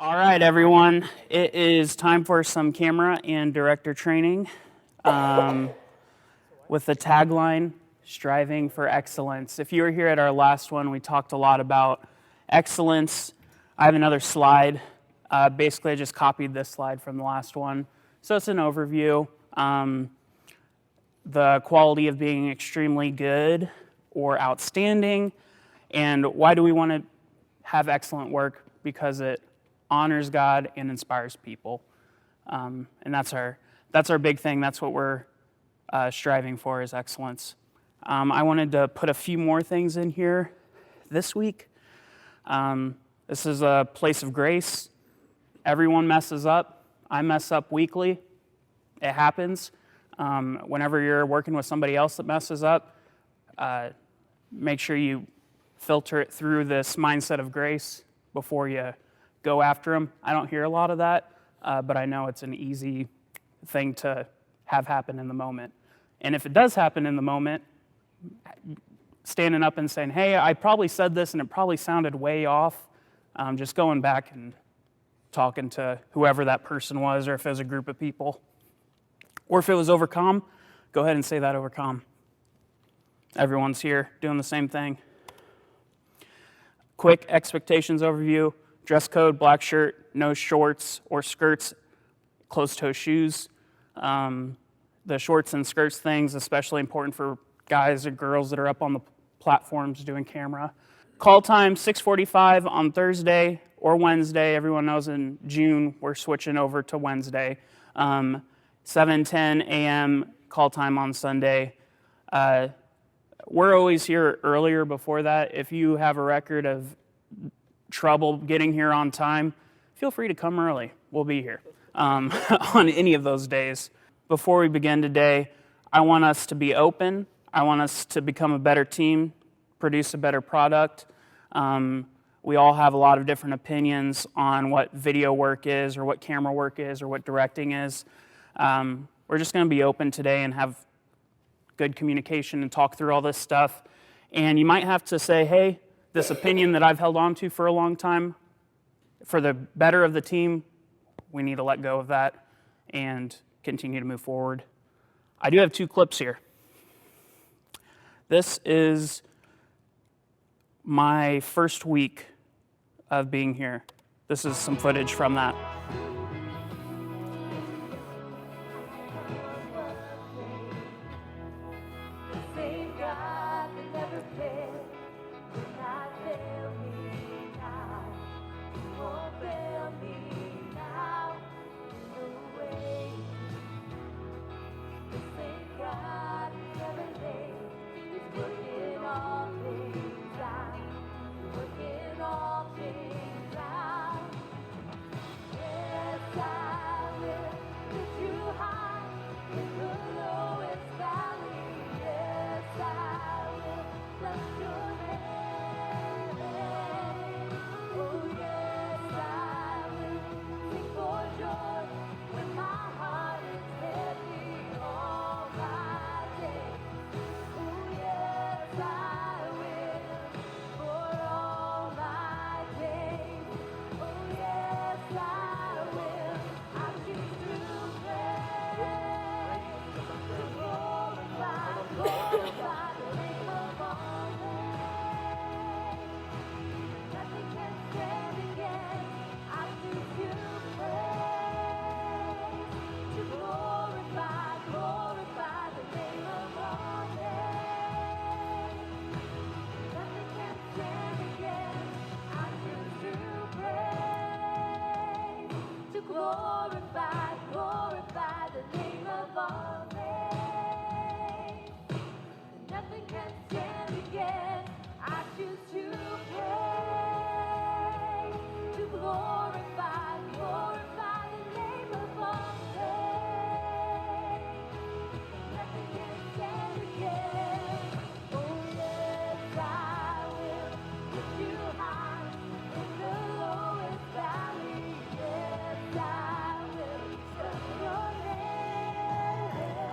All right, everyone. It is time for some camera and director training with the tagline, Striving for Excellence. If you were here at our last one, we talked a lot about excellence. I have another slide. Basically, I just copied this slide from the last one. So it's an overview. The quality of being extremely good or outstanding. And why do we want to have excellent work? Because it honors God and inspires people. And that's our big thing. That's what we're striving for, is excellence. I wanted to put a few more things in here this week. This is a place of grace. Everyone messes up. I mess up weekly. It happens. Whenever you're working with somebody else that messes up, make sure you filter it through this mindset of grace before you go after them. I don't hear a lot of that, but I know it's an easy thing to have happen in the moment. And if it does happen in the moment, standing up and saying, hey, I probably said this and it probably sounded way off, just going back and talking to whoever that person was, or if it was a group of people. Or if it was over comm, go ahead and say that over comm. Everyone's here doing the same thing. Quick expectations overview. Dress code, black shirt, no shorts or skirts, closed-toe shoes. The shorts and skirts thing's especially important for guys or girls that are up on the platforms doing camera. Call time, 6:45 on Thursday or Wednesday. Everyone knows in June we're switching over to Wednesday. 7:10 a.m. call time on Sunday. We're always here earlier before that. If you have a record of trouble getting here on time, feel free to come early. We'll be here on any of those days. Before we begin today, I want us to be open. I want us to become a better team, produce a better product. We all have a lot of different opinions on what video work is, or what camera work is, or what directing is. We're just going to be open today and have good communication and talk through all this stuff. And you might have to say, hey, this opinion that I've held on to for a long time, for the better of the team, we need to let go of that and continue to move forward. I do have 2 clips here. This is my first week of being here. This is some footage from that.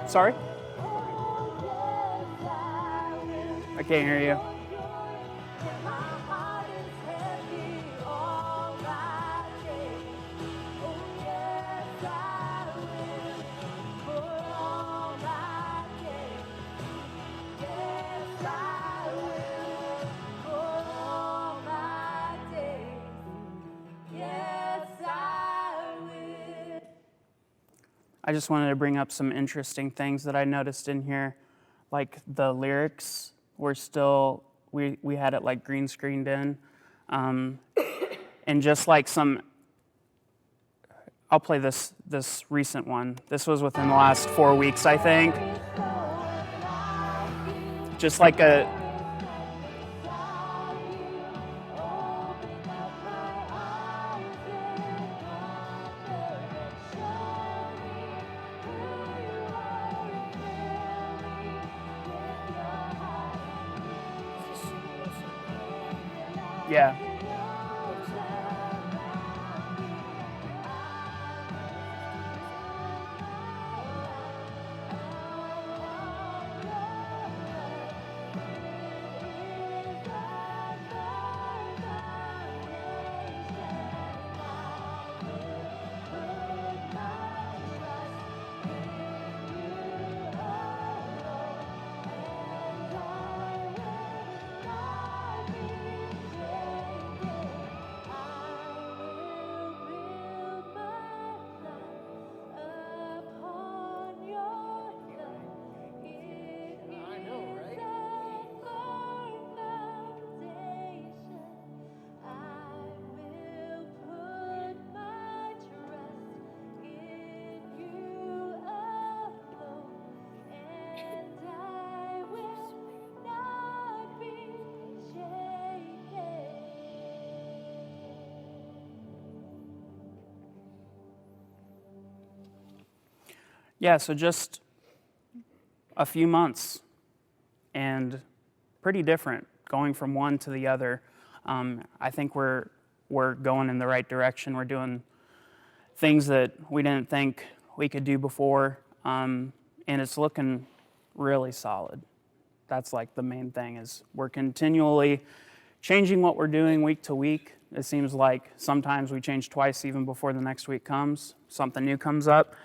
Sorry? I can't hear you. I just wanted to bring up some interesting things that I noticed in here. Like the lyrics were still, we had it like green screened in. And just like I'll play this recent one. This was within the last 4 weeks, I think. Just like a, yeah. Yeah, so just a few months and pretty different going from one to the other. I think we're going in the right direction. We're doing things that we didn't think we could do before, and it's looking really solid. That's like the main thing is we're continually changing what we're doing week to week. It seems like sometimes we change twice even before the next week comes. Something new comes up.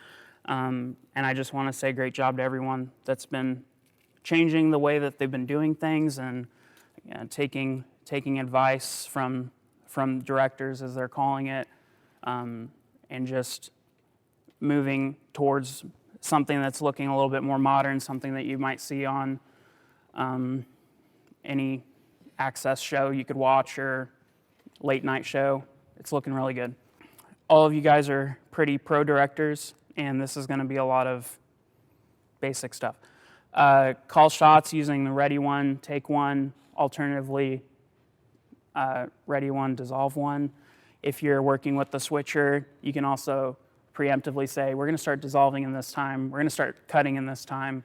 And I just want to say great job to everyone that's been changing the way that they've been doing things and taking advice from directors, as they're calling it, and just moving towards something that's looking a little bit more modern, something that you might see on any access show you could watch or late night show. It's looking really good. All of you guys are pretty pro directors, and this is going to be a lot of basic stuff. Call shots using the ready one, take one, alternatively ready one, dissolve one. If you're working with the switcher, you can also preemptively say, we're going to start dissolving in this time, we're going to start cutting in this time.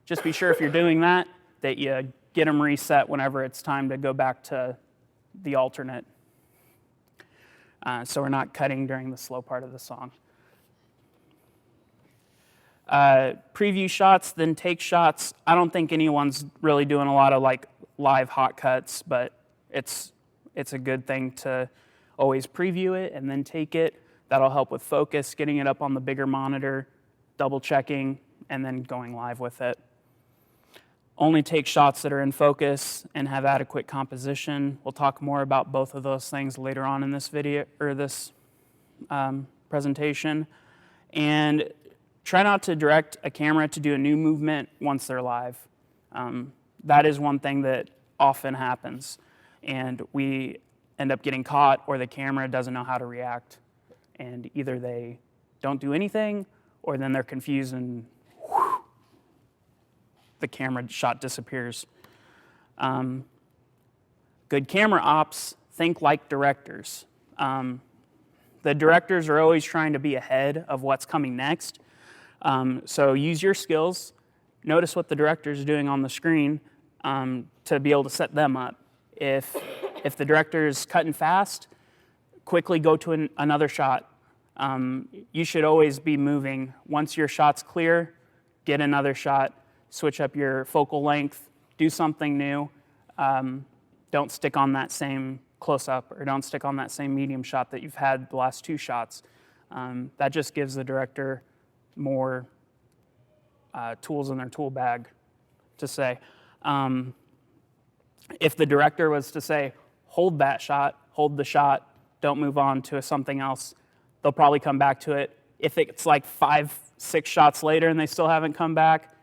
Just be sure if you're doing that you get them reset whenever it's time to go back to the alternate. So we're not cutting during the slow part of the song. Preview shots, then take shots. I don't think anyone's really doing a lot of like live hot cuts, but it's a good thing to always preview it and then take it. That'll help with focus, getting it up on the bigger monitor, double checking, and then going live with it. Only take shots that are in focus and have adequate composition. We'll talk more about both of those things later on in this video or this presentation. And try not to direct a camera to do a new movement once they're live. That is one thing that often happens, and we end up getting caught or the camera doesn't know how to react, and either they don't do anything or then they're confused and the camera shot disappears. Good camera ops think like directors. The directors are always trying to be ahead of what's coming next. So use your skills, notice what the director is doing on the screen to be able to set them up. If the director is cutting fast, quickly go to another shot. You should always be moving. Once your shot's clear, get another shot, switch up your focal length, do something new. Don't stick on that same close-up or don't stick on that same medium shot that you've had the last two shots. That just gives the director more tools in their tool bag to say. If the director was to say, hold that shot, hold the shot, don't move on to something else, they'll probably come back to it. If it's like 5, 6 shots later and they still haven't come back,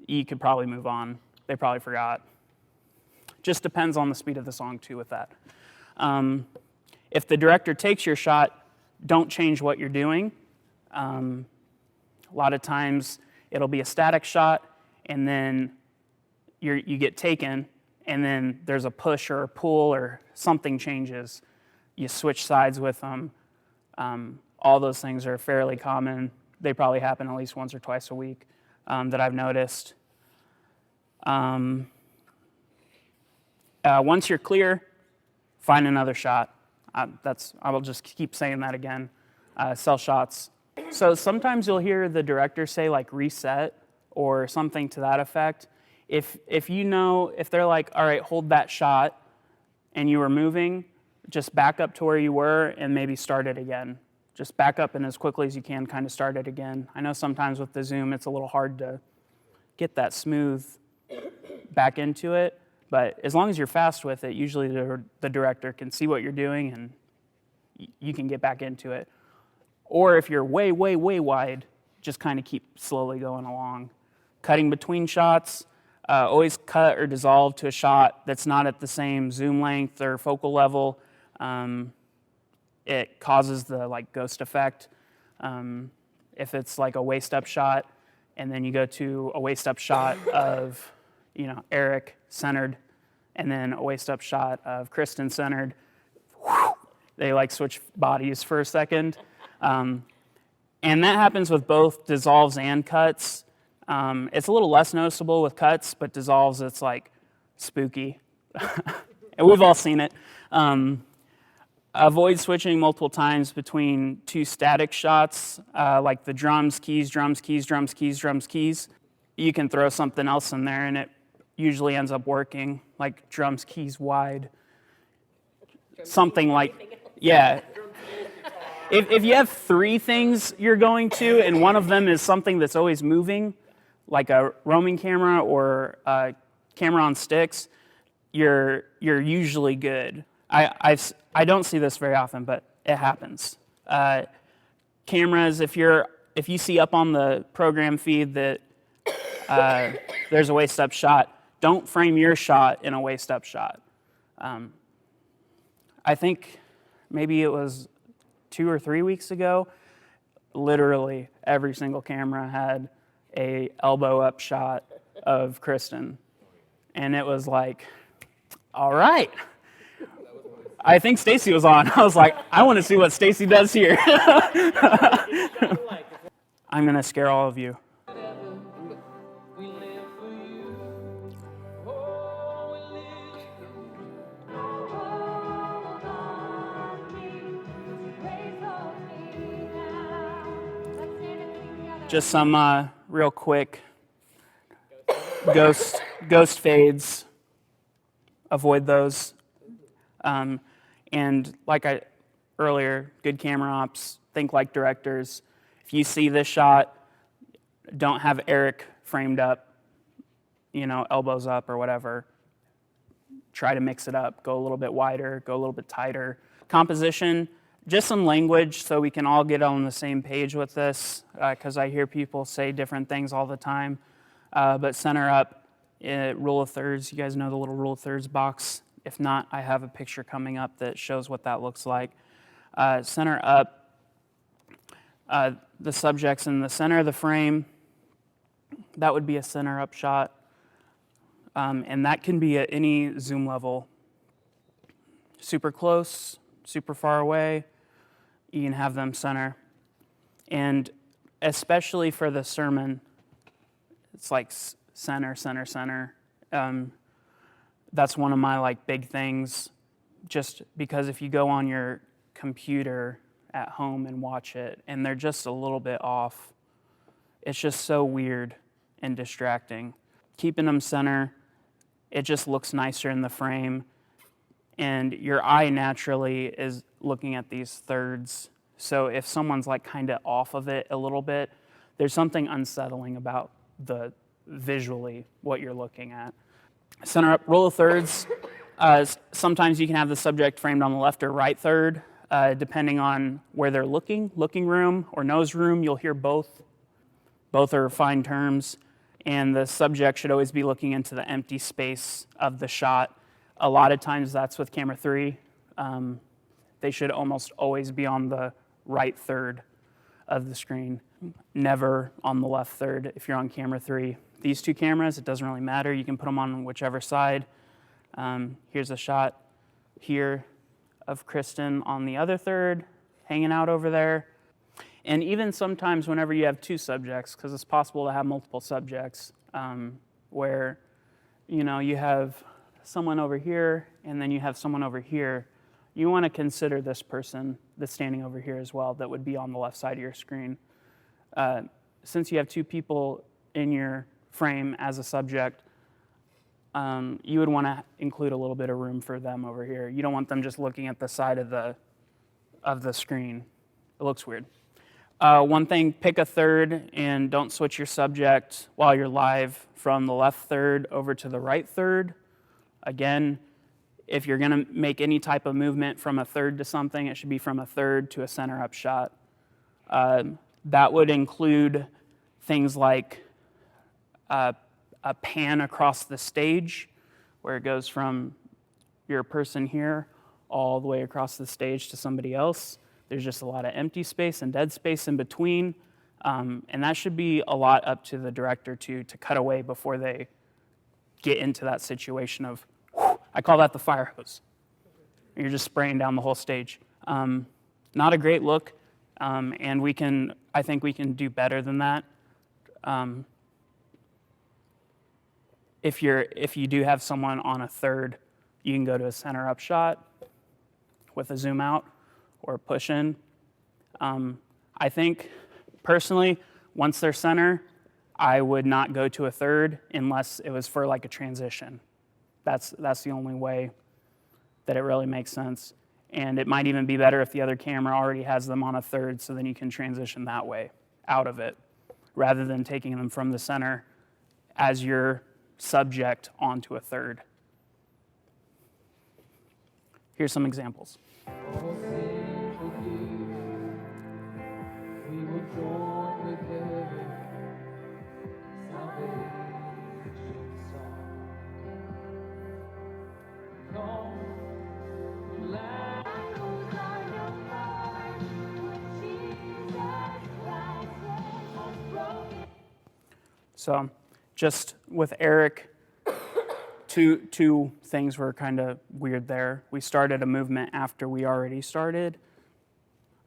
you could probably move on. They probably forgot. Just depends on the speed of the song too with that. If the director takes your shot, don't change what you're doing. A lot of times it'll be a static shot, and then you get taken, and then there's a push or a pull or something changes. You switch sides with them. All those things are fairly common. They probably happen at least once or twice a week that I've noticed. Once you're clear, find another shot. I will just keep saying that again. Sell shots. So sometimes you'll hear the director say like reset or something to that effect. If they're like, all right, hold that shot, and you were moving, just back up to where you were and maybe start it again. Just back up and as quickly as you can kind of start it again. I know sometimes with the zoom it's a little hard to get that smooth back into it, but as long as you're fast with it, usually the director can see what you're doing and you can get back into it. Or if you're way, way, way wide, just kind of keep slowly going along. Cutting between shots, always cut or dissolve to a shot that's not at the same zoom length or focal level. It causes the like ghost effect. If it's like a waist up shot, and then you go to a waist up shot of, Eric centered, and then a waist up shot of Kristen centered, they like switch bodies for a second. And that happens with both dissolves and cuts. It's a little less noticeable with cuts, but dissolves, it's like spooky. And we've all seen it. Avoid switching multiple times between 2 static shots, like the drums, keys, drums, keys, drums, keys, drums, keys. You can throw something else in there, and it usually ends up working, like drums, keys, wide. Something like, yeah. If you have 3 things you're going to, and one of them is something that's always moving, like a roaming camera or a camera on sticks, you're usually good. I don't see this very often, but it happens. Cameras, if you see up on the program feed that there's a waist up shot, don't frame your shot in a waist up shot. I think maybe it was 2 or 3 weeks ago, literally every single camera had a elbow up shot of Kristen. And it was like, all right. I think Stacy was on. I was like, I want to see what Stacy does here. I'm going to scare all of you. Just some real quick ghost fades. Avoid those. And like earlier, good camera ops, think like directors. If you see this shot, don't have Eric framed up, elbows up or whatever. Try to mix it up. Go a little bit wider, go a little bit tighter. Composition, just some language so we can all get on the same page with this, because I hear people say different things all the time. But center up, rule of thirds. You guys know the little rule of thirds box. If not, I have a picture coming up that shows what that looks like. Center up, the subject's in the center of the frame. That would be a center up shot. And that can be at any zoom level. Super close, super far away, you can have them center. And especially for the sermon, it's like center, center, center. That's one of my big things, just because if you go on your computer at home and watch it and they're just a little bit off, it's just so weird and distracting. Keeping them center, it just looks nicer in the frame, and your eye naturally is looking at these thirds. So if someone's kind of off of it a little bit, there's something unsettling about the visually what you're looking at. Center up, rule of thirds. Sometimes you can have the subject framed on the left or right third. depending on where they're looking room or nose room, you'll hear both. Both are fine terms, and the subject should always be looking into the empty space of the shot. A lot of times that's with camera 3. They should almost always be on the right third of the screen, never on the left third if you're on camera 3. These two cameras, it doesn't really matter. You can put them on whichever side. Here's a shot here of Kristen on the other third, hanging out over there. And even sometimes whenever you have two subjects, because it's possible to have multiple subjects, where you have someone over here and then you have someone over here, you want to consider this person that's standing over here as well that would be on the left side of your screen. Since you have two people in your frame as a subject, you would want to include a little bit of room for them over here. You don't want them just looking at the side of the screen. It looks weird. One thing, pick a third and don't switch your subject while you're live from the left third over to the right third. Again, if you're going to make any type of movement from a third to something, it should be from a third to a center up shot. That would include things like a pan across the stage, where it goes from your person here all the way across the stage to somebody else. There's just a lot of empty space and dead space in between, and that should be a lot up to the director to cut away before they get into that situation of, I call that the fire hose. You're just spraying down the whole stage. Not a great look, and I think we can do better than that. If you do have someone on a third, you can go to a center up shot with a zoom out or a push in. I think personally, once they're center, I would not go to a third unless it was for like a transition. That's the only way that it really makes sense. And it might even be better if the other camera already has them on a third, so then you can transition that way out of it, rather than taking them from the center as your subject onto a third. Here's some examples. So just with Eric, two things were kind of weird there. We started a movement after we already started.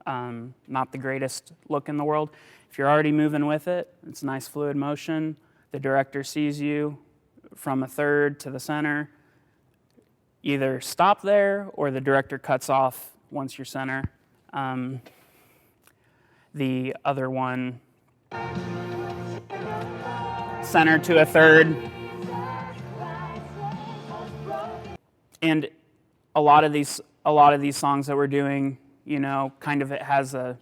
Not the greatest look in the world. If you're already moving with it, it's nice fluid motion. The director sees you from a third to the center. Either stop there or the director cuts off once you're center. The other one, center to a third. And a lot of these songs that we're doing, kind of it has the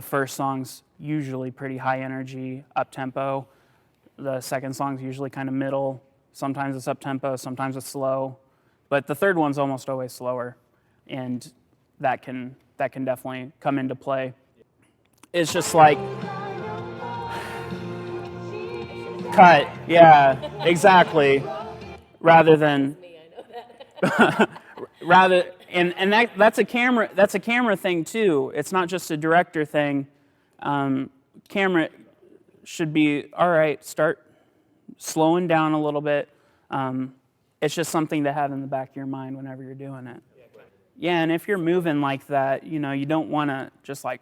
first song's usually pretty high energy, up tempo. The second song's usually kind of middle. Sometimes it's up tempo, sometimes it's slow. But the third one's almost always slower, and that can definitely come into play. It's just like cut, yeah, exactly. Rather than that's a camera thing too. It's not just a director thing. Camera should be, all right, start slowing down a little bit. It's just something to have in the back of your mind whenever you're doing it. Yeah, and if you're moving like that, you don't want to just like,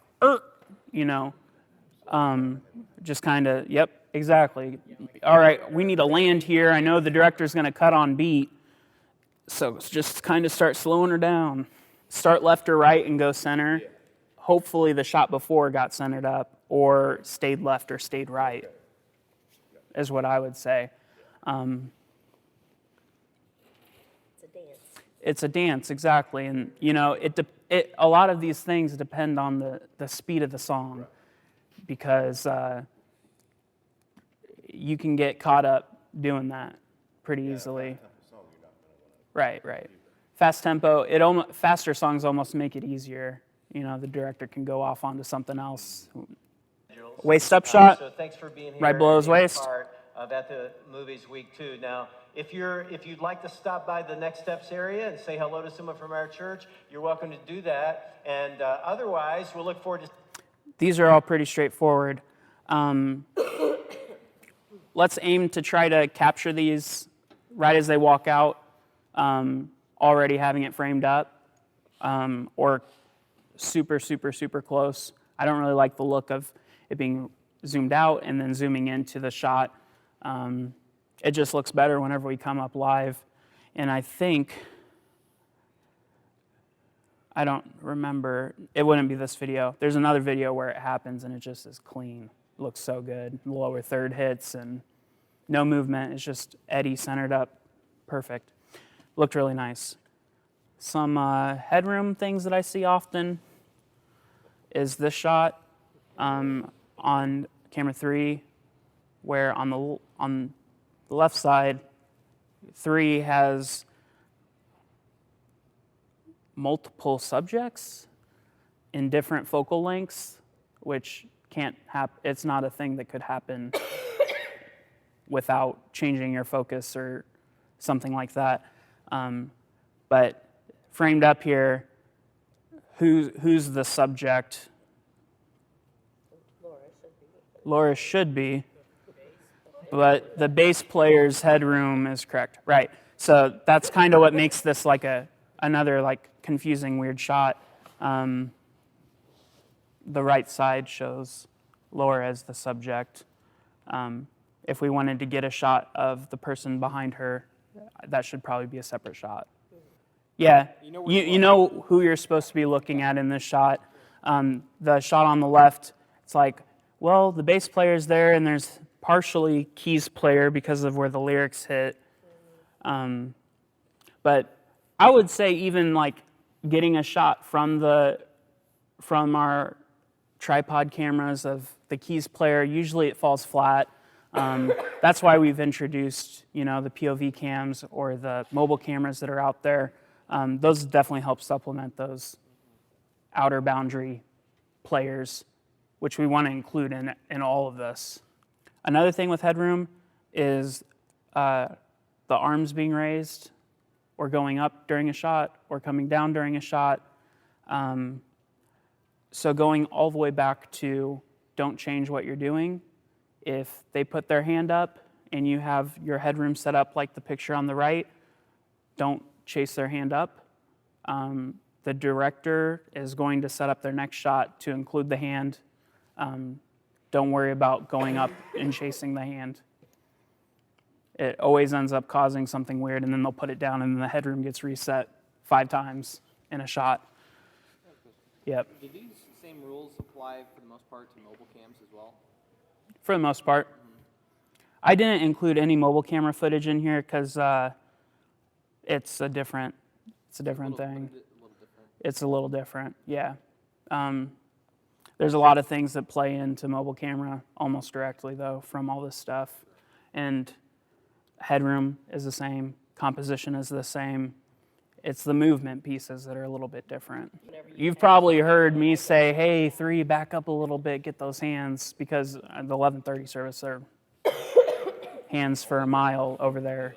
just kind of, yep, exactly. All right, we need to land here. I know the director's going to cut on beat, so just kind of start slowing her down. Start left or right and go center. Hopefully the shot before got centered up or stayed left or stayed right, is what I would say. It's a dance, exactly. And, a lot of these things depend on the speed of the song, because you can get caught up doing that pretty easily. Right. fast tempo. Faster songs almost make it easier. You know, the director can go off onto something else. Waist up shot. So thanks for being here. Right below his waist. Part of At the Movies Week 2. Now, if you'd like to stop by the Next Steps area and say hello to someone from our church, you're welcome to do that. And otherwise, we'll look forward to. These are all pretty straightforward. Let's aim to try to capture these right as they walk out, already having it framed up, or super, super, super close. I don't really like the look of it being zoomed out and then zooming into the shot. It just looks better whenever we come up live. And I think, I don't remember, it wouldn't be this video. There's another video where it happens and it just is clean. It looks so good. The lower third hits and no movement. It's just Eddie centered up. Perfect. Looked really nice. Some headroom things that I see often is this shot on camera 3, where on the left side, 3 has multiple subjects in different focal lengths, which can't happen. It's not a thing that could happen without changing your focus or something like that. But framed up here, who's the subject? Laura should be, but the bass player's headroom is correct. Right. So that's kind of what makes this like another like confusing, weird shot. The right side shows Laura as the subject. If we wanted to get a shot of the person behind her, that should probably be a separate shot. Yeah, you know who you're supposed to be looking at in this shot. The shot on the left, it's like, well, the bass player's there, and there's partially keys player because of where the lyrics hit. But I would say even like getting a shot from our tripod cameras of the keys player, usually it falls flat. That's why we've introduced, the POV cams or the mobile cameras that are out there. Those definitely help supplement those outer boundary players, which we want to include in all of this. Another thing with headroom is the arms being raised or going up during a shot or coming down during a shot. So going all the way back to don't change what you're doing. If they put their hand up and you have your headroom set up like the picture on the right, don't chase their hand up. The director is going to set up their next shot to include the hand. Don't worry about going up and chasing the hand. It always ends up causing something weird, and then they'll put it down, and then the headroom gets reset 5 times in a shot. Yep. Do these same rules apply for the most part to mobile cams as well? For the most part. I didn't include any mobile camera footage in here because it's a different thing. It's a little different, yeah. There's a lot of things that play into mobile camera almost directly, though, from all this stuff. And headroom is the same, composition is the same. It's the movement pieces that are a little bit different. You've probably heard me say, hey, 3, back up a little bit, get those hands, because the 11:30 service are hands for a mile over there.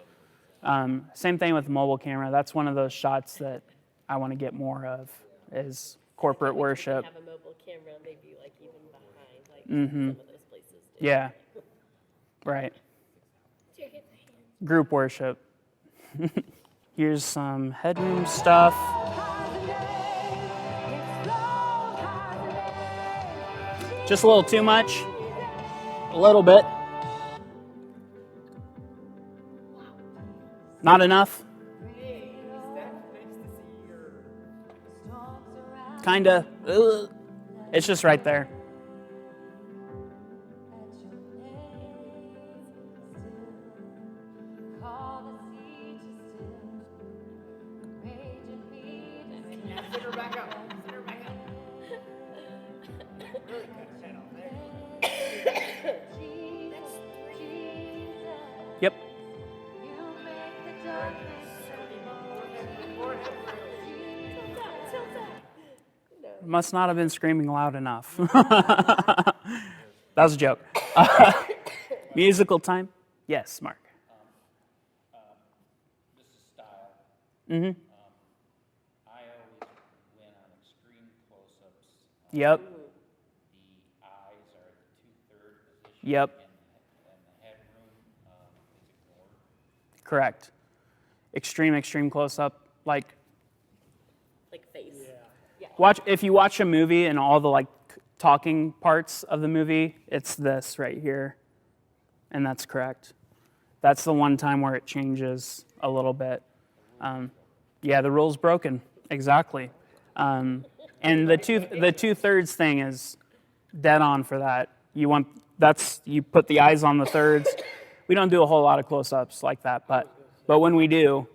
Same thing with mobile camera. That's one of those shots that I want to get more of, is corporate worship. Have a mobile camera, maybe like even behind, like Mm-hmm. some of those places do. Yeah, right. Group worship. Here's some headroom stuff. Just a little too much. A little bit. Not enough. Kinda. Ugh. It's just right there. Yep. Must not have been screaming loud enough. That was a joke. Musical time? Yes, Mark. This is style. Mm-hmm. I always win on extreme close-ups. Yep. The eyes are at the 2/3 position. Yep. And the headroom is ignored. Correct. Extreme close-up. Like, face. Yeah. watch if you watch a movie and all the like talking parts of the movie, it's this right here, and that's correct. That's the one time where it changes a little bit. Yeah, the rule's broken. Exactly. And the 2/3 thing is dead on for that. You put the eyes on the thirds. We don't do a whole lot of close-ups like that, but when we do,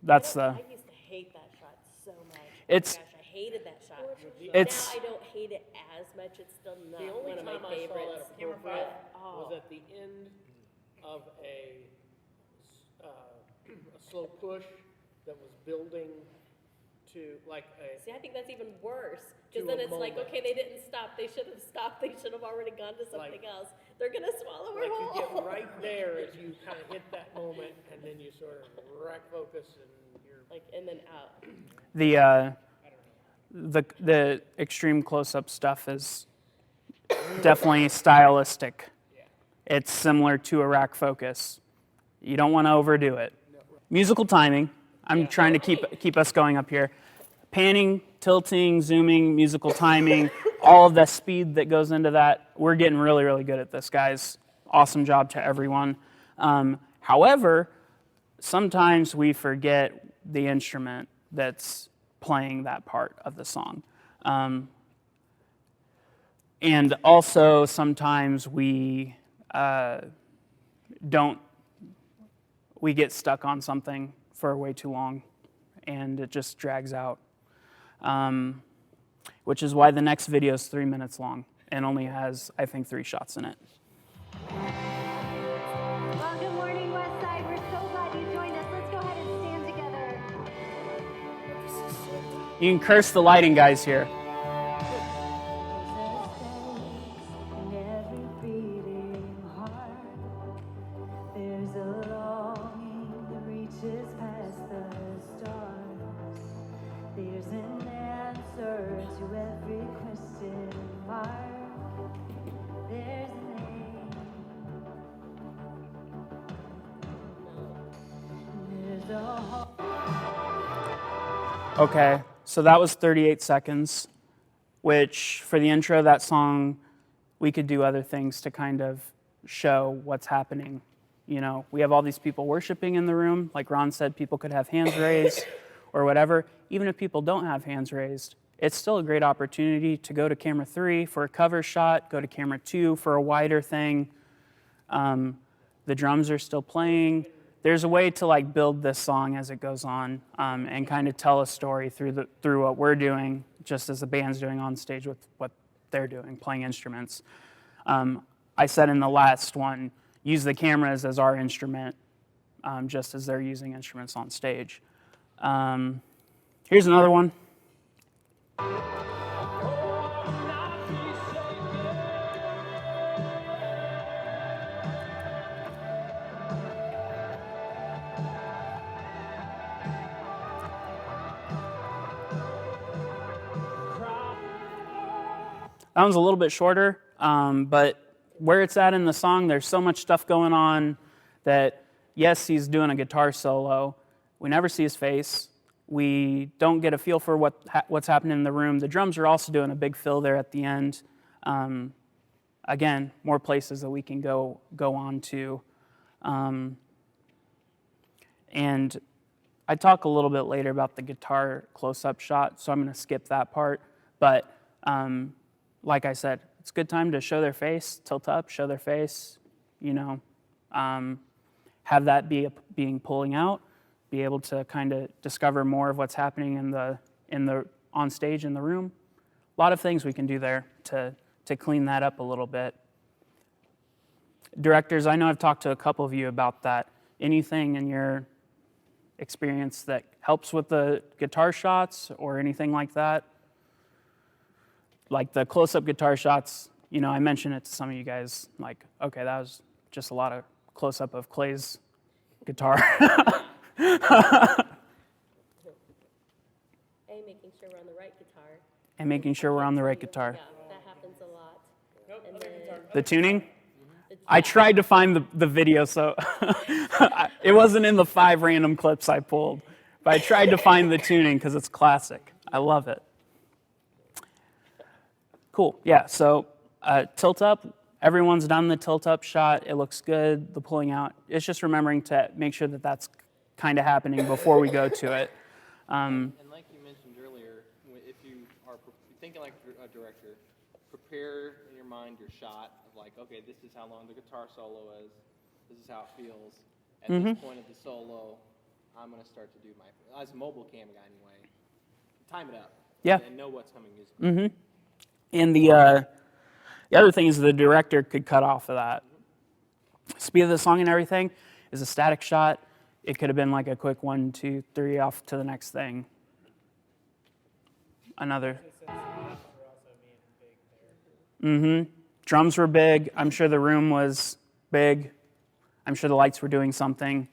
that's the. I used to hate that shot so much. It's- Oh my gosh, I hated that shot. It's- now I don't hate it as much. It's still not The only one of my time I saw favorites. that appropriate Oh. was at the end of a slow push that was building to like a, See, I think that's even worse. To Because then a it's like, moment. okay, they didn't stop. They should have stopped. They should have already gone to something Like- else. They're going to swallow her like you whole. get right there as you kind of hit that moment and then you sort of rack focus and you're, Like, and then out. The extreme close-up stuff is definitely stylistic. It's similar to a rack focus. You don't want to overdo it. Musical timing. I'm trying to keep us going up here. Panning, tilting, zooming, musical timing, all of the speed that goes into that. We're getting really good at this, guys. Awesome job to everyone. However, sometimes we forget the instrument that's playing that part of the song. And also sometimes we we get stuck on something for way too long and it just drags out. Which is why the next video is 3 minutes long and only has, I think, 3 shots in it. Well, good morning, Westside. We're so glad you joined us. Let's go ahead and stand together. You can curse the lighting guys here. In every beating heart, there's a longing that reaches past the stars. There's an answer to every question mark. There's a name. There's a hope. Okay, so that was 38 seconds, which for the intro of that song, we could do other things to kind of show what's happening. You know, we have all these people worshiping in the room. Like Ron said, people could have hands raised or whatever. Even if people don't have hands raised, it's still a great opportunity to go to camera 3 for a cover shot, go to camera 2 for a wider thing. The drums are still playing. There's a way to like build this song as it goes on and kind of tell a story through what we're doing, just as the band's doing on stage with what they're doing, playing instruments. I said in the last one, use the cameras as our instrument, just as they're using instruments on stage. Here's another one. That one's a little bit shorter, but where it's at in the song, there's so much stuff going on that, yes, he's doing a guitar solo. We never see his face. We don't get a feel for what's happening in the room. The drums are also doing a big fill there at the end. Again, more places that we can go on to. And I talk a little bit later about the guitar close-up shot, so I'm going to skip that part. But like I said, it's a good time to show their face, tilt up, show their face, you know, have that being pulling out, be able to kind of discover more of what's happening in the on stage in the room. A lot of things we can do there to clean that up a little bit. Directors, I know I've talked to a couple of you about that. Anything in your experience that helps with the guitar shots or anything like that? like the close-up guitar shots, I mentioned it to some of you guys, like, okay, that was just a lot of close-up of Clay's guitar. A, making sure we're on the right guitar. And making sure we're on the right guitar. Yeah, that happens a lot. And then The tuning? I tried to find the video, so it wasn't in the 5 random clips I pulled. But I tried to find the tuning because it's classic. I love it. Cool. Yeah, so tilt up. Everyone's done the tilt up shot. It looks good. The pulling out. It's just remembering to make sure that that's kind of happening before we go to it. And like you mentioned earlier, if you are thinking like a director, prepare in your mind your shot of like, okay, this is how long the guitar solo is. This is how it feels. At this point of the solo, I'm going to start to do as a mobile cam guy anyway, time it up. Yeah. And know what's coming musically. And the other thing is the director could cut off of that. Speed of the song and everything is a static shot. It could have been like a quick 1, 2, 3 off to the next thing. Another. Drums were big. I'm sure the room was big. I'm sure the lights were doing something.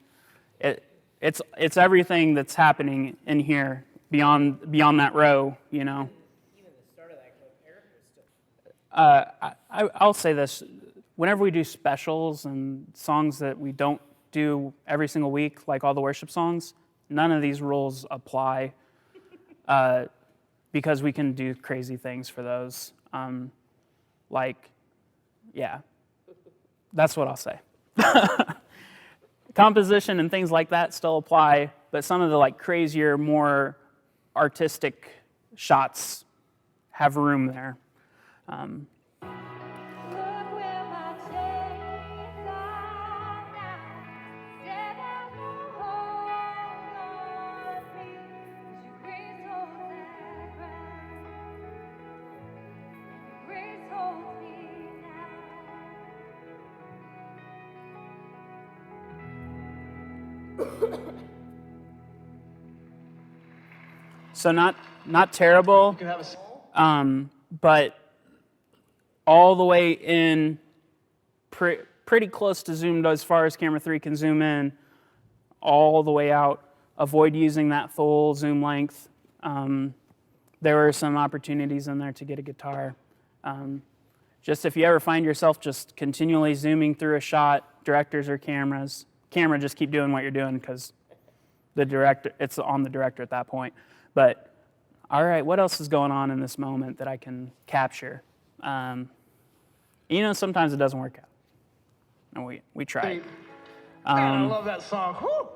It's everything that's happening in here beyond that row, Even the start of that clip, Eric was still. I'll say this. Whenever we do specials and songs that we don't do every single week, like all the worship songs, none of these rules apply because we can do crazy things for those. That's what I'll say. Composition and things like that still apply, but some of the like crazier, more artistic shots have room there. Look where my chains are now. Said I won't hold on me. Your grace holds that ground. Your grace holds me now. So not terrible, but all the way in, pretty close to zoomed as far as camera 3 can zoom in, all the way out. Avoid using that full zoom length. There were some opportunities in there to get a guitar. Just if you ever find yourself just continually zooming through a shot, directors or camera, just keep doing what you're doing because it's on the director at that point. But, all right, what else is going on in this moment that I can capture? Sometimes it doesn't work out. And we try. Man, I love that song. Whew.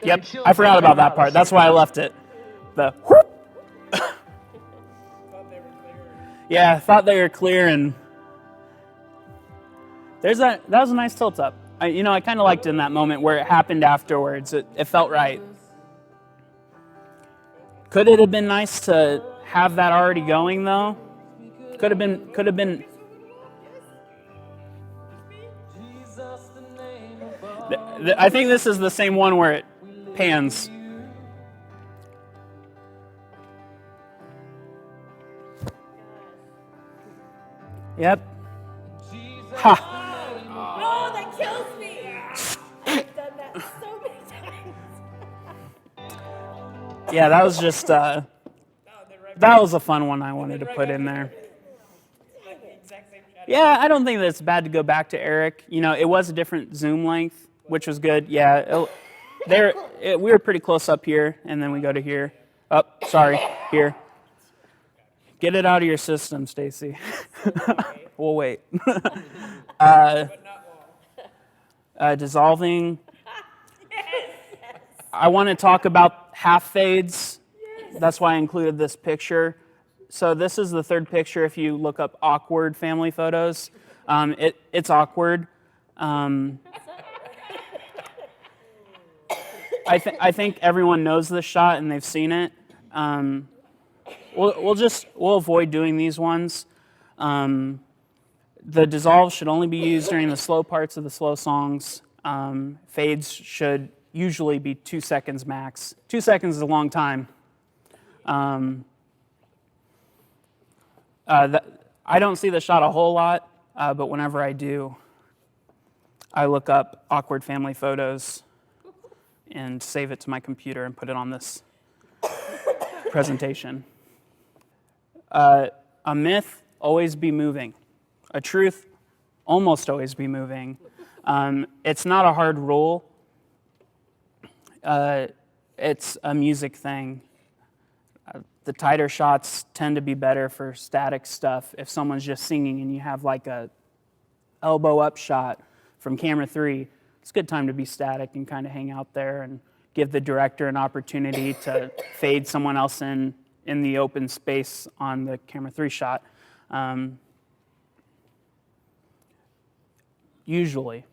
Yep, I forgot about that part. That's why I left it. The whoop. Yeah, I thought they were clear, and that was a nice tilt up. I kind of liked it in that moment where it happened afterwards. It felt right. Could it have been nice to have that already going though? Could have been. I think this is the same one where it pans. Yep. Ha. oh, that kills me. I've done that so many times. Yeah, that was just that was a fun one I wanted to put in there. Yeah, I don't think that it's bad to go back to Eric. It was a different zoom length, which was good. Yeah, we were pretty close up here, and then we go to here. Oh, sorry, here. Get it out of your system, Stacy. We'll wait. Dissolving. I want to talk about half fades. That's why I included this picture. So this is the third picture. If you look up awkward family photos, it's awkward. I think everyone knows this shot and they've seen it. We'll avoid doing these ones. The dissolve should only be used during the slow parts of the slow songs. Fades should usually be 2 seconds max. 2 seconds is a long time. I don't see the shot a whole lot, but whenever I do, I look up awkward family photos and save it to my computer and put it on this presentation. A myth, always be moving. A truth, almost always be moving. It's not a hard rule. It's a music thing. The tighter shots tend to be better for static stuff. If someone's just singing and you have like a elbow up shot from camera 3, it's a good time to be static and kind of hang out there and give the director an opportunity to fade someone else in the open space on the camera 3 shot. Usually,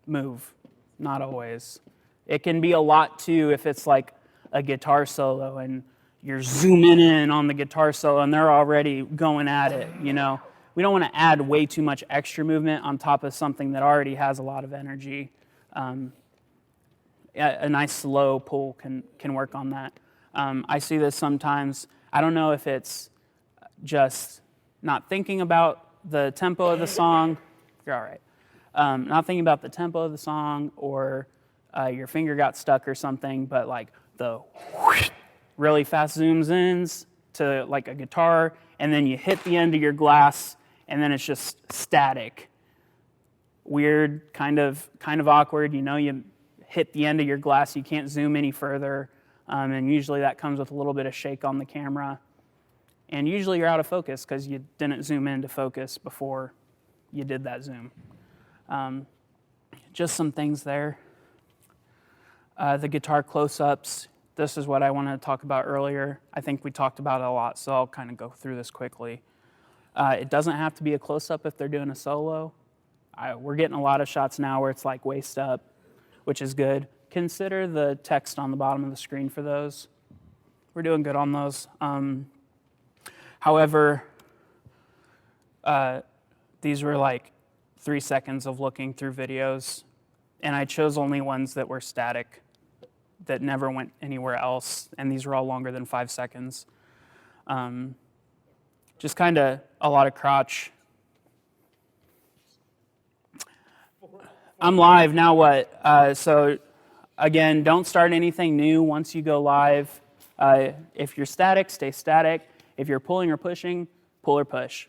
move, not always. It can be a lot too if it's like a guitar solo and you're zooming in on the guitar solo and they're already going at it, you know. We don't want to add way too much extra movement on top of something that already has a lot of energy. A nice slow pull can work on that. I see this sometimes. I don't know if it's just not thinking about the tempo of the song. You're all right. Not thinking about the tempo of the song, or your finger got stuck or something, but like the really fast zooms in to like a guitar, and then you hit the end of your glass, and then it's just static. Weird, kind of awkward. You know, you hit the end of your glass, you can't zoom any further, and usually that comes with a little bit of shake on the camera. And usually you're out of focus because you didn't zoom into focus before you did that zoom. Just some things there. The guitar close-ups, this is what I wanted to talk about earlier. I think we talked about it a lot, so I'll kind of go through this quickly. It doesn't have to be a close-up if they're doing a solo. We're getting a lot of shots now where it's like waist up, which is good. Consider the text on the bottom of the screen for those. We're doing good on those. However, these were like 3 seconds of looking through videos, and I chose only ones that were static, that never went anywhere else, and these were all longer than 5 seconds. Just kind of a lot of crotch. I'm live, now what? So again, don't start anything new once you go live. If you're static, stay static. If you're pulling or pushing, pull or push.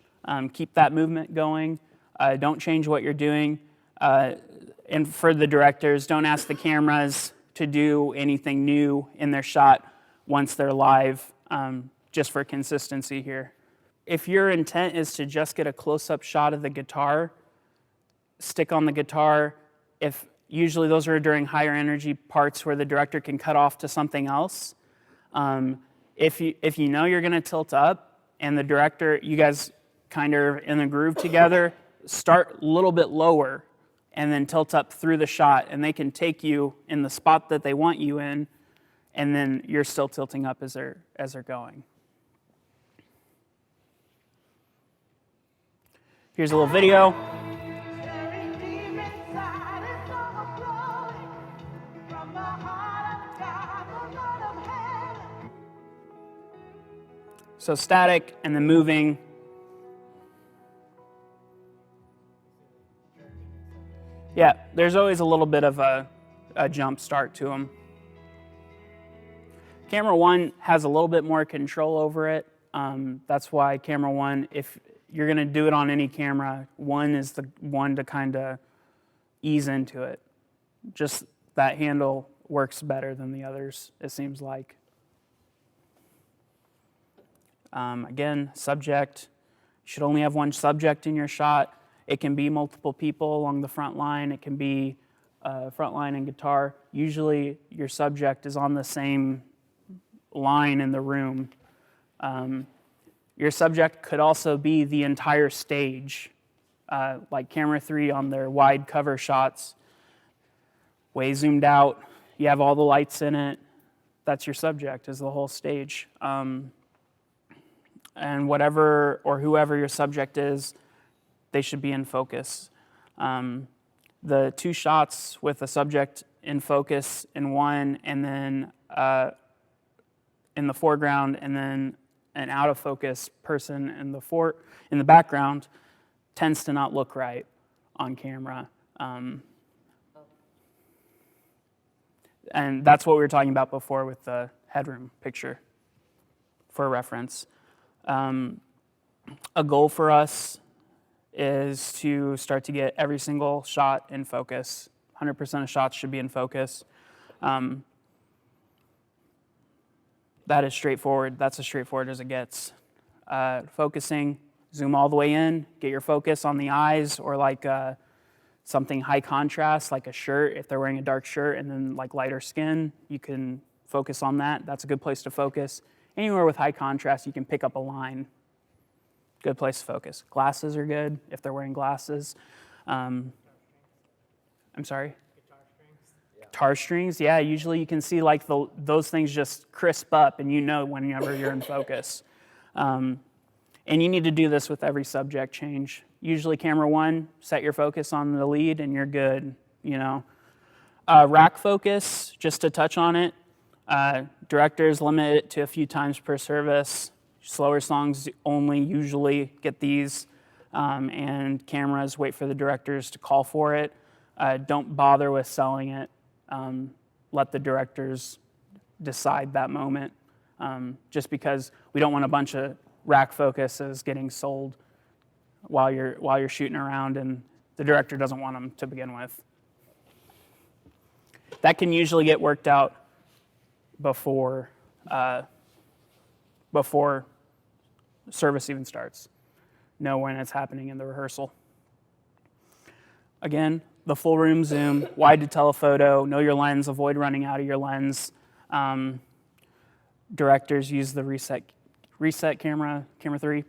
Keep that movement going. Don't change what you're doing. And for the directors, don't ask the cameras to do anything new in their shot once they're live, just for consistency here. If your intent is to just get a close-up shot of the guitar, stick on the guitar. Usually those are during higher energy parts where the director can cut off to something else. If you know you're going to tilt up and the director, you guys kind of in a groove together, start a little bit lower and then tilt up through the shot, and they can take you in the spot that they want you in, and then you're still tilting up as they're going. Here's a little video. So static and then moving. Yeah, there's always a little bit of a jump start to them. Camera 1 has a little bit more control over it. That's why camera 1, if you're going to do it on any camera, 1 is the one to kind of ease into it. Just that handle works better than the others, it seems like. Again, subject. You should only have one subject in your shot. It can be multiple people along the front line. It can be front line and guitar. Usually your subject is on the same line in the room. Your subject could also be the entire stage, like camera 3 on their wide cover shots. Way zoomed out, you have all the lights in it. That's your subject, is the whole stage. And whatever or whoever your subject is, they should be in focus. The 2 shots with the subject in focus in one, and then in the foreground, and then an out of focus person in the background tends to not look right on camera. And that's what we were talking about before with the headroom picture for reference. A goal for us is to start to get every single shot in focus. 100% of shots should be in focus. That is straightforward. That's as straightforward as it gets. Focusing, zoom all the way in, get your focus on the eyes, or like something high contrast, like a shirt, if they're wearing a dark shirt, and then like lighter skin, you can focus on that. That's a good place to focus. Anywhere with high contrast, you can pick up a line. Good place to focus. Glasses are good if they're wearing glasses. I'm sorry? Guitar strings, yeah. Usually you can see like those things just crisp up, and you know whenever you're in focus. And you need to do this with every subject change. Usually camera one, set your focus on the lead, and you're good. You know, rack focus, just to touch on it. Directors limit it to a few times per service. Slower songs only usually get these, and cameras wait for the directors to call for it. Don't bother with selling it. Let the directors decide that moment, just because we don't want a bunch of rack focuses getting sold while you're shooting around, and the director doesn't want them to begin with. That can usually get worked out before service even starts. Know when it's happening in the rehearsal. Again, the full room zoom, wide to telephoto, know your lens, avoid running out of your lens. Directors use the reset camera 3.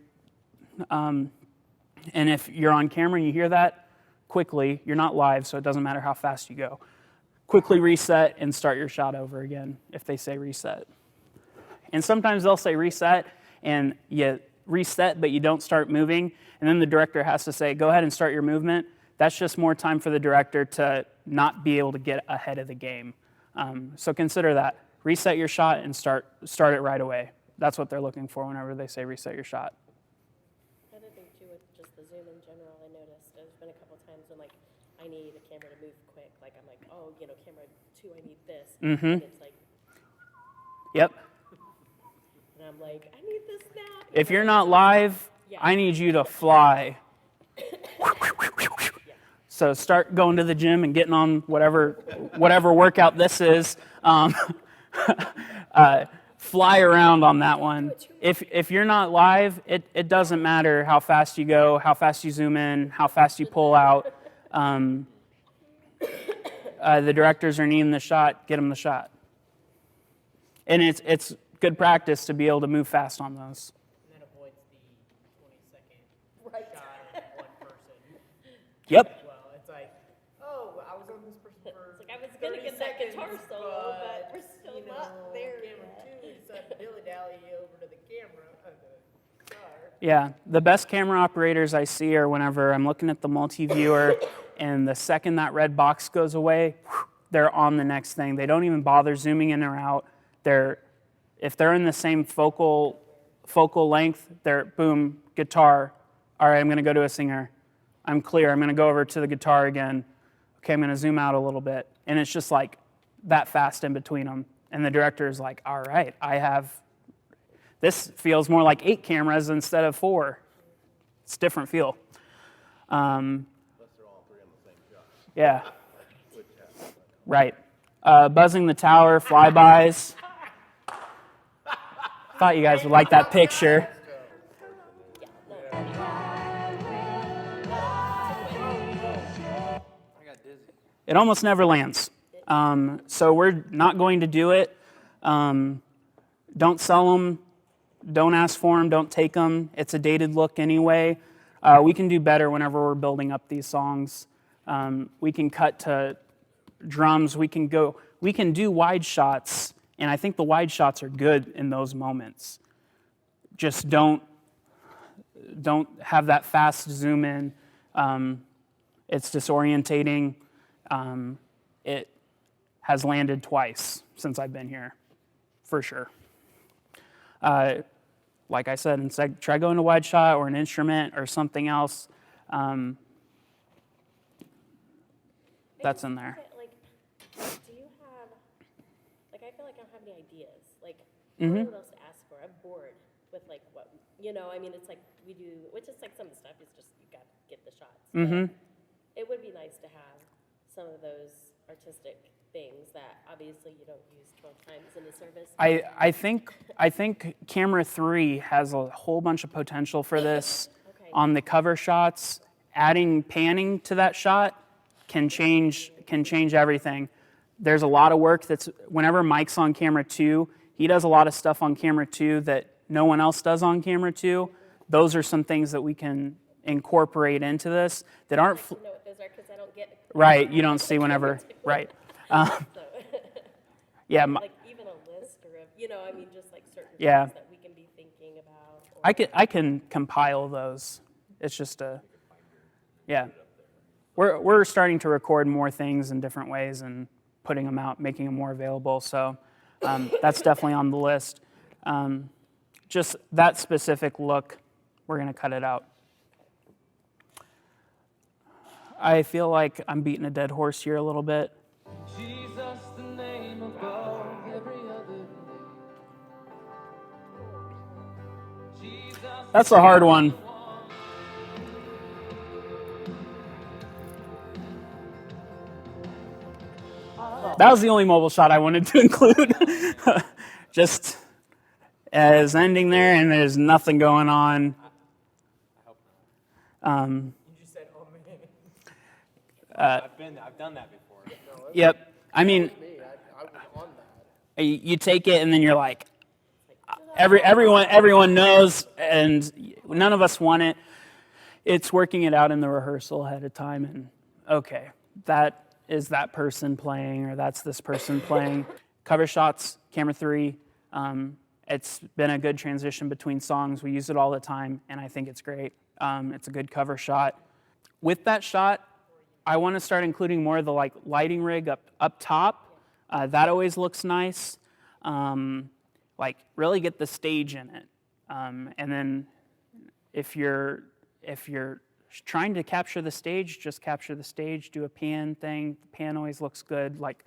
And if you're on camera and you hear that, quickly, you're not live, so it doesn't matter how fast you go. Quickly reset and start your shot over again if they say reset. And sometimes they'll say reset, and you reset, but you don't start moving, and then the director has to say, go ahead and start your movement. That's just more time for the director to not be able to get ahead of the game. So consider that. Reset your shot and start it right away. That's what they're looking for whenever they say reset your shot. Another thing too with just the Zoom in general, I noticed there's been a couple times when like I need a camera to move quick. Like I'm like, oh, camera 2, I need this. Mm-hmm. And it's like, Yep. and I'm like, I need this now. If you're not live, Yeah. I need you to fly. So start going to the gym and getting on whatever workout this is. Fly around on that one. If you're not live, it doesn't matter how fast you go, how fast you zoom in, how fast you pull out. The directors are needing the shot, get them the shot. And it's good practice to be able to move fast on those. And that avoids the 20-second shot of one person. Yep. Well, it's like, oh, I was on this person for It's like I was gonna 30 get that seconds, guitar solo, but we're still not there Camera yet. 2 decided to dilly-dally over to the camera, the guitar. Yeah, the best camera operators I see are whenever I'm looking at the multi-viewer and the second that red box goes away, they're on the next thing. They don't even bother zooming in or out. If they're in the same focal length, they're boom, guitar. All right, I'm gonna go to a singer. I'm clear, I'm gonna go over to the guitar again. Okay, I'm gonna zoom out a little bit. And it's just like that fast in between them. And the director is like, all right, this feels more like 8 cameras instead of 4. It's a different feel. Unless they're all 3 on the same shot. Yeah. Right. Buzzing the tower, flybys. Thought you guys would like that picture. It almost never lands. So we're not going to do it. Don't sell them. Don't ask for them. Don't take them. It's a dated look anyway. We can do better whenever we're building up these songs. We can cut to drums. We can do wide shots, and I think the wide shots are good in those moments. Just don't have that fast zoom in. It's disorientating. It has landed twice since I've been here, for sure. like I said, instead, try going to wide shot or an instrument or something else. That's in there. Like, do you have, like, I feel like I don't have any ideas. Like, I Mm-hmm. don't know what else to ask for. I'm bored with, like, what, I mean, it's like we do, which is like some of the stuff is just, you got to get the shots. But Mm-hmm. it would be nice to have some of those artistic things that obviously you don't use 12 times in the service. I think camera 3 has a whole bunch of potential for this. Okay. On the cover shots, adding panning to that shot can change everything. There's a lot of work that's, whenever Mike's on camera 2, he does a lot of stuff on camera 2 that no one else does on camera 2. Those are some things that we can incorporate into this that aren't You know what those are, because I don't get. right. You don't see whenever right. So, Yeah, like even a list or I mean, just like certain Yeah. things that we can be thinking about. Or, I can compile those. It's just yeah. We're starting to record more things in different ways and putting them out, making them more available. So that's definitely on the list. Just that specific look, we're gonna cut it out. I feel like I'm beating a dead horse here a little bit. Jesus, the name above every other name. Jesus, That's a hard one. That was the only mobile shot I wanted to include. Just as ending there, and there's nothing going on. You just said, oh man. I've done that before. Yep. I mean, Me, I was on that. you take it, and then you're like, everyone knows, and none of us want it. It's working it out in the rehearsal ahead of time, and okay, that is that person playing, or that's this person playing. Cover shots, camera 3. It's been a good transition between songs. We use it all the time, and I think it's great. It's a good cover shot. With that shot, I want to start including more of the lighting rig up top. That always looks nice. Really get the stage in it. And then if you're trying to capture the stage, just capture the stage, do a pan thing. The pan always looks good, like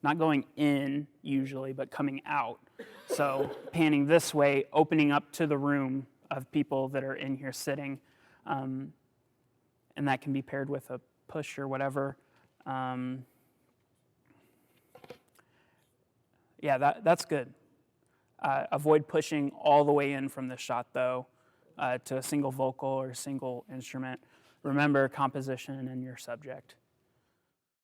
not going in usually, but coming out. So panning this way, opening up to the room of people that are in here sitting. And that can be paired with a push or whatever. Yeah, that's good. Avoid pushing all the way in from the shot, though, to a single vocal or a single instrument. Remember composition and your subject.